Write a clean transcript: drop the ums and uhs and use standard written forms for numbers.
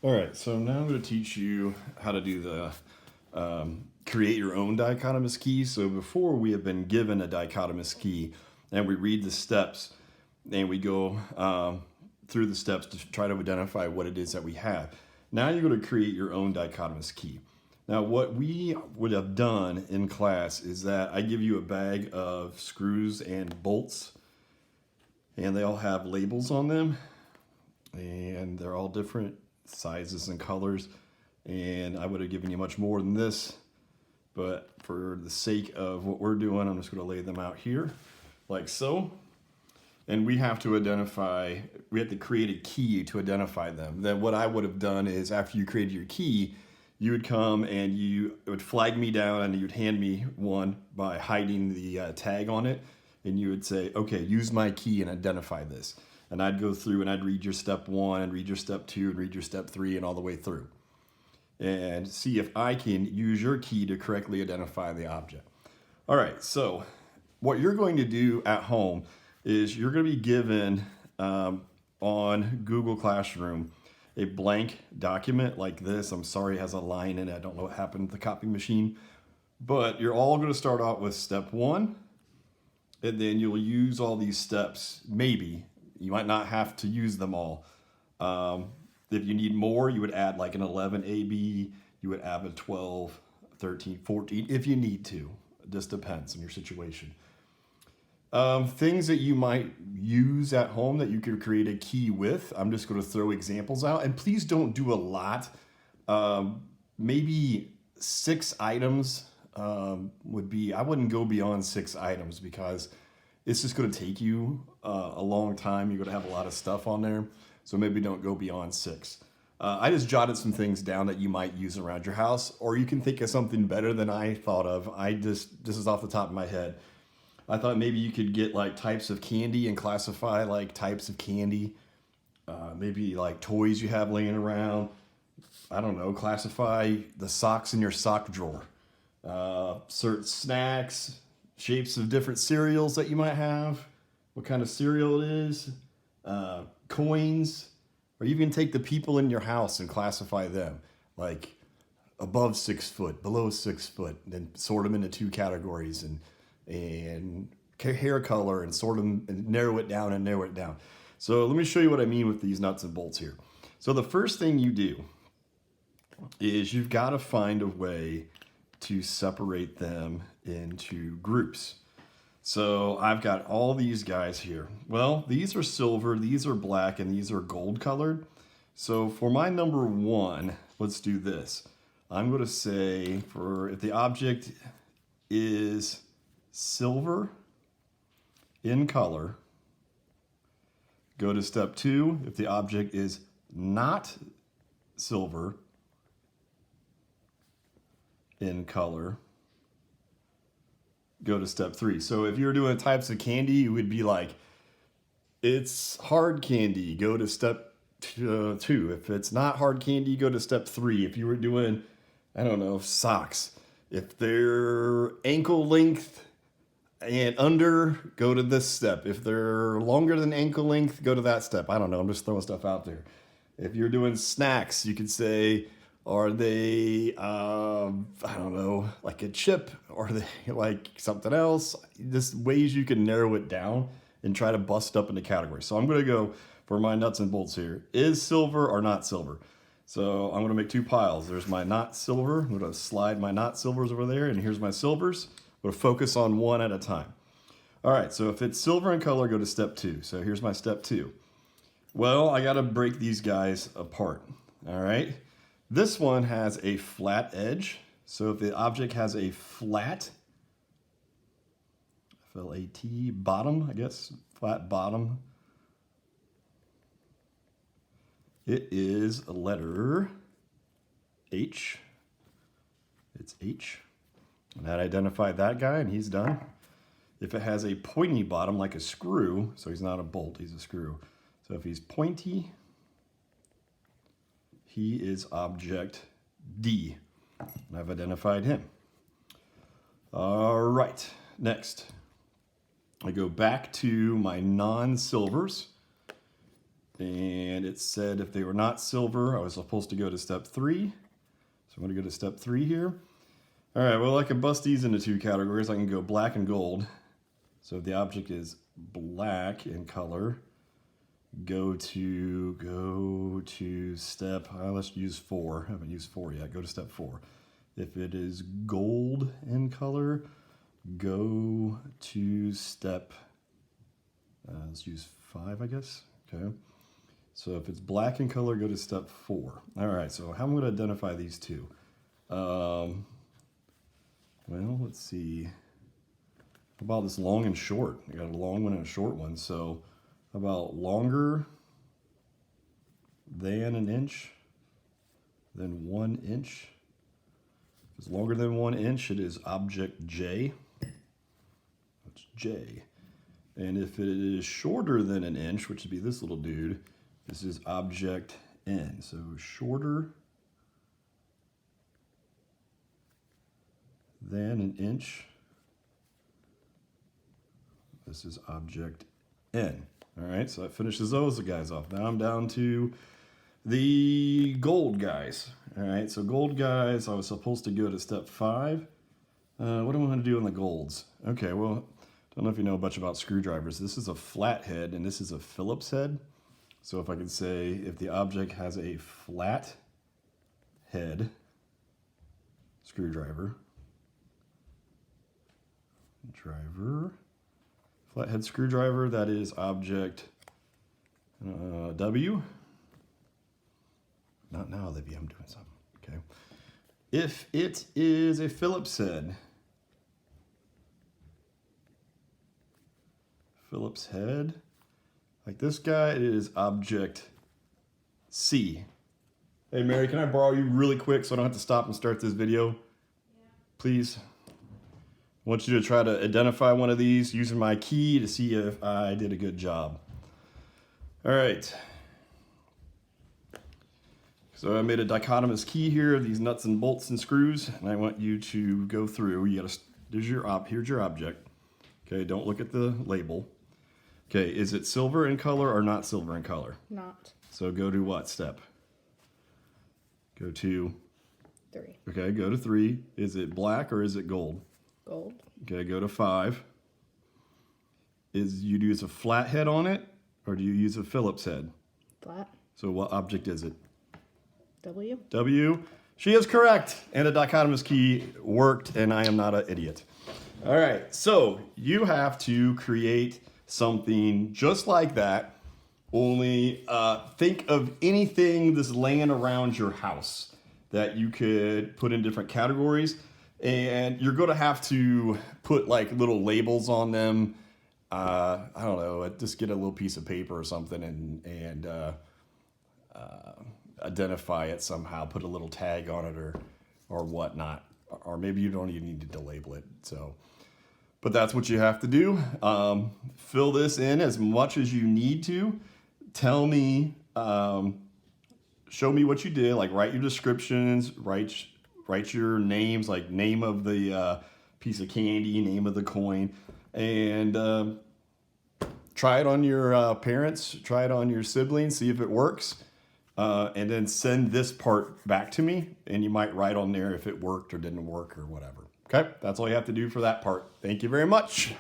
All right, so now I'm going to teach you how to do the create your own dichotomous key. So before we have been given a dichotomous key and we read the steps and we go through the steps to try to identify what it is that we have. Now you're going to create your own dichotomous key. Now what we would have done in class is that I give you a bag of screws and bolts and they all have labels on them and they're all different sizes and colors, and I would have given you much more than this, but for the sake of what we're doing, I'm just going to lay them out here like so. And we have to create a key to identify them. Then what I would have done is after you created your key, you would come and it would flag me down and you'd hand me one by hiding the tag on it, and you would say, okay, use my key and identify this. And I'd go through and I'd read your step 1 and read your step 2 and read your step 3 and all the way through. And see if I can use your key to correctly identify the object. All right, so what you're going to do at home is you're going to be given on Google Classroom a blank document like this. I'm sorry it has a line in it. I don't know what happened to the copy machine. But you're all going to start out with step 1. And then you'll use all these steps, maybe. You might not have to use them all. If you need more, you would add like an 11 AB, you would add a 12, 13, 14, if you need to. It just depends on your situation. Things that you might use at home that you could create a key with, I'm just going to throw examples out. And please don't do a lot. Maybe 6 items would be, I wouldn't go beyond 6 items because it's just going to take you a long time. You're going to have a lot of stuff on there. So maybe don't go beyond 6. I just jotted some things down that you might use around your house, or you can think of something better than I thought of. This is off the top of my head. I thought maybe you could get like types of candy and classify like types of candy. Maybe like toys you have laying around. I don't know, classify the socks in your sock drawer. Certain snacks, shapes of different cereals that you might have, what kind of cereal it is, coins, or you can take the people in your house and classify them, like above 6 foot, below 6 foot, and then sort them into 2 categories and hair color and sort them and narrow it down. So let me show you what I mean with these nuts and bolts here. So the first thing you do is you've got to find a way to separate them into groups. So I've got all these guys here. Well, these are silver, these are black, and these are gold colored. So for my number 1, let's do this. I'm going to say if the object is silver in color, go to step 2. If the object is not silver in color, go to step 3. So if you're doing types of candy, it would be like, it's hard candy, go to step 2. If it's not hard candy, go to step 3. If you were doing, I don't know, socks, if they're ankle length and under, go to this step. If they're longer than ankle length, go to that step. I don't know, I'm just throwing stuff out there. If you're doing snacks, you could say, are they, I don't know, like a chip? Or are they like something else? Just ways you can narrow it down and try to bust up into categories. So I'm going to go for my nuts and bolts here. Is silver or not silver? So I'm going to make 2 piles. There's my not silver. I'm going to slide my not silvers over there, and here's my silvers. I'm going to focus on one at a time. All right, so if it's silver in color, go to step 2. So here's my step 2. Well, I got to break these guys apart. All right. This one has a flat edge. So if the object has a flat, F-L-A-T, bottom, I guess, flat bottom, it is a letter H. It's H. And that identified that guy, and he's done. If it has a pointy bottom like a screw, so he's not a bolt, he's a screw. So if he's pointy, he is object D. And I've identified him. All right, next. I go back to my non-silvers. And it said if they were not silver, I was supposed to go to step 3. So I'm going to go to step 3 here. All right, well, I can bust these into 2 categories. I can go black and gold. So if the object is black in color, go to step, let's use 4. I haven't used 4 yet. Go to step 4. If it is gold in color, go to step, let's use 5, I guess. Okay. So if it's black in color, go to step 4. All right, so how am I going to identify these two? Well, let's see. How about this long and short? I got a long one and a short one. So how about longer than an inch, then 1 inch? If it's longer than 1 inch, it is object J. That's J. And if it is shorter than an inch, which would be this little dude, this is object N. So shorter than an inch, this is object N. All right, so that finishes those guys off. Now I'm down to the gold guys. All right, so gold guys, I was supposed to go to step 5. What do I want to do on the golds? Okay, well, don't know if you know much about screwdrivers. This is a flat head and this is a Phillips head. So if I could say if the object has a flat head screwdriver, flathead screwdriver, that is object W. Not now, Olivia, I'm doing something. Okay. If it is a Phillips head, like this guy, it is object C. Hey Mary, can I borrow you really quick so I don't have to stop and start this video? Yeah. Please. I want you to try to identify one of these using my key to see if I did a good job. All right. So I made a dichotomous key here of these nuts and bolts and screws, and I want you to go through. You gotta, here's your object. Okay, don't look at the label. Okay, is it silver in color or not silver in color? Not. So go to what step? Go to 3. Okay, go to 3. Is it black or is it gold? Gold. Okay, go to 5. You use a flat head on it or do you use a Phillips head? Flat. So what object is it? W. W. She is correct. And a dichotomous key worked and I am not an idiot. All right, so you have to create something just like that, only think of anything that's laying around your house that you could put in different categories, and you're going to have to put like little labels on them. I don't know, just get a little piece of paper or something and identify it somehow, put a little tag on it or whatnot, or maybe you don't even need to label it. So. But that's what you have to do. Fill this in as much as you need to. Tell me, show me what you did, like write your descriptions, write your names, like name of the piece of candy, name of the coin, and try it on your parents, try it on your siblings, see if it works, and then send this part back to me, and you might write on there if it worked or didn't work or whatever. Okay, that's all you have to do for that part. Thank you very much.